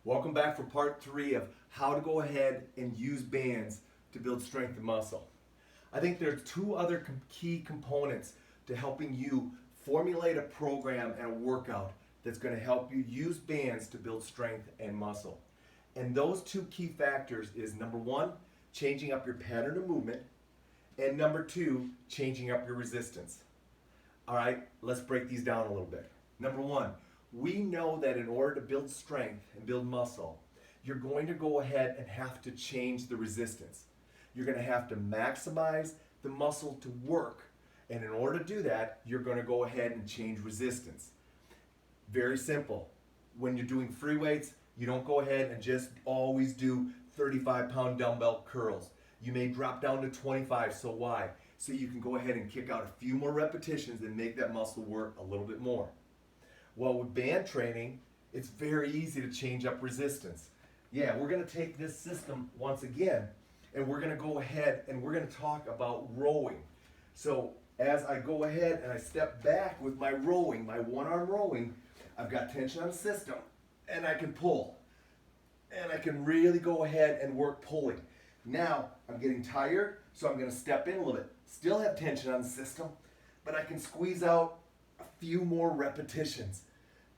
Welcome back for part 3 of how to go ahead and use bands to build strength and muscle. I think there's two other key components to helping you formulate a program and a workout that's going to help you use bands to build strength and muscle. And those two key factors is number 1, changing up your pattern of movement, and number 2, changing up your resistance. All right, let's break these down a little bit. Number 1, we know that in order to build strength and build muscle, you're going to go ahead and have to change the resistance. You're going to have to maximize the muscle to work. And in order to do that, you're going to go ahead and change resistance. Very simple. When you're doing free weights, you don't go ahead and just always do 35-pound dumbbell curls. You may drop down to 25, so why? So you can go ahead and kick out a few more repetitions and make that muscle work a little bit more. Well, with band training, it's very easy to change up resistance. Yeah, we're going to take this system once again, and we're going to go ahead and we're going to talk about rowing. So as I go ahead and I step back with my rowing, my one-arm rowing, I've got tension on the system, and I can pull. And I can really go ahead and work pulling. Now, I'm getting tired, so I'm going to step in a little bit. Still have tension on the system, but I can squeeze out a few more repetitions.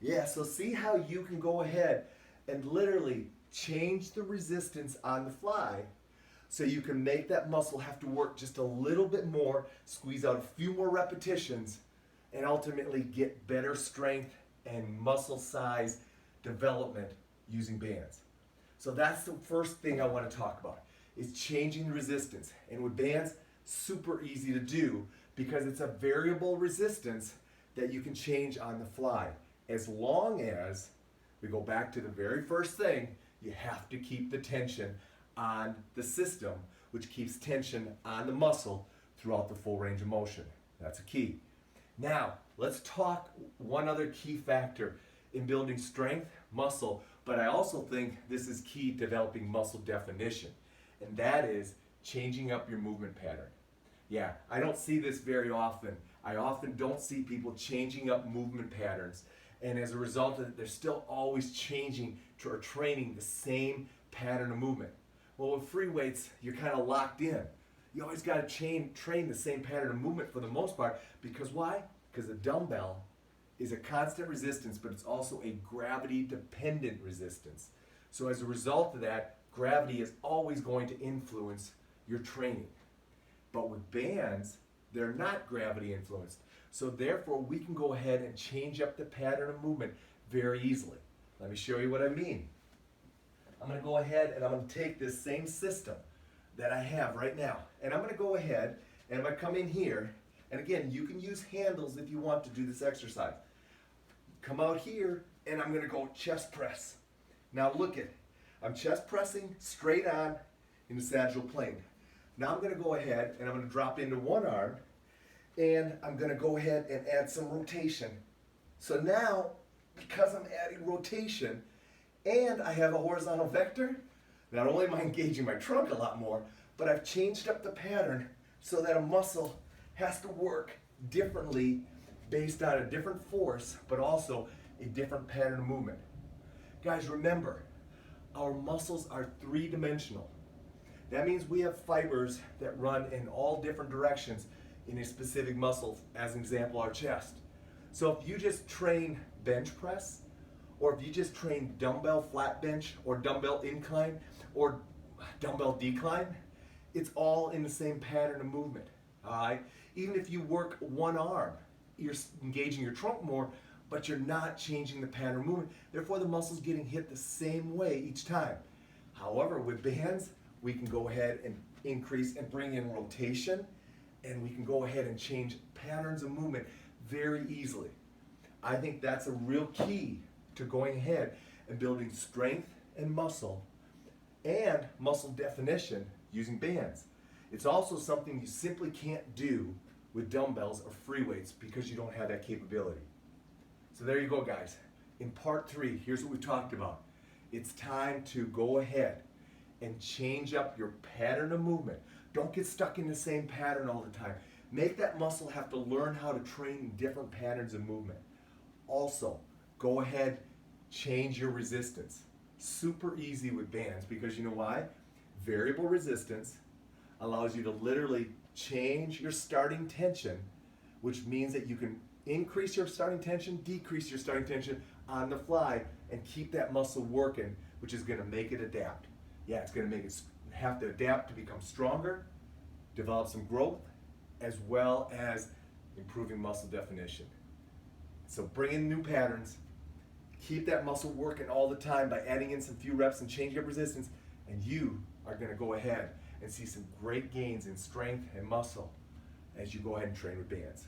Yeah, so see how you can go ahead and literally change the resistance on the fly so you can make that muscle have to work just a little bit more, squeeze out a few more repetitions, and ultimately get better strength and muscle size development using bands. So that's the first thing I want to talk about, is changing the resistance. And with bands, super easy to do because it's a variable resistance that you can change on the fly. As long as, we go back to the very first thing, you have to keep the tension on the system, which keeps tension on the muscle throughout the full range of motion. That's a key. Now, let's talk one other key factor in building strength, muscle, but I also think this is key to developing muscle definition, and that is changing up your movement pattern. Yeah, I don't see this very often. I often don't see people changing up movement patterns, and as a result of it, they're still always changing or training the same pattern of movement. Well, with free weights, you're kind of locked in. You always got to train the same pattern of movement for the most part, because why? Because the dumbbell is a constant resistance, but it's also a gravity-dependent resistance. So as a result of that, gravity is always going to influence your training. But with bands, they're not gravity influenced. So therefore, we can go ahead and change up the pattern of movement very easily. Let me show you what I mean. I'm going to go ahead and I'm going to take this same system that I have right now, and I'm going to go ahead and I'm going to come in here, and again, you can use handles if you want to do this exercise. Come out here, and I'm going to go chest press. Now look at, I'm chest pressing straight on in the sagittal plane. Now I'm going to go ahead and I'm going to drop into one arm, and I'm going to go ahead and add some rotation. So now, because I'm adding rotation and I have a horizontal vector, not only am I engaging my trunk a lot more, but I've changed up the pattern so that a muscle has to work differently based on a different force, but also a different pattern of movement. Guys, remember, our muscles are three-dimensional. That means we have fibers that run in all different directions in a specific muscle, as an example, our chest. So if you just train bench press, or if you just train dumbbell flat bench, or dumbbell incline, or dumbbell decline, it's all in the same pattern of movement, all right? Even if you work one arm, you're engaging your trunk more, but you're not changing the pattern of movement. Therefore, the muscle's getting hit the same way each time. However, with bands, we can go ahead and increase and bring in rotation, and we can go ahead and change patterns of movement very easily. I think that's a real key to going ahead and building strength and muscle definition using bands. It's also something you simply can't do with dumbbells or free weights because you don't have that capability. So there you go, guys. In part 3, here's what we talked about. It's time to go ahead and change up your pattern of movement. Don't get stuck in the same pattern all the time. Make that muscle have to learn how to train different patterns of movement. Also, go ahead, change your resistance. super easy with bands because you know why? Variable resistance allows you to literally change your starting tension, which means that you can increase your starting tension, decrease your starting tension on the fly, and keep that muscle working, which is going to make it adapt. Yeah, it's going to make it have to adapt to become stronger, develop some growth, as well as improving muscle definition. So bring in new patterns, keep that muscle working all the time by adding in some few reps and changing up resistance, and you are going to go ahead and see some great gains in strength and muscle as you go ahead and train with bands.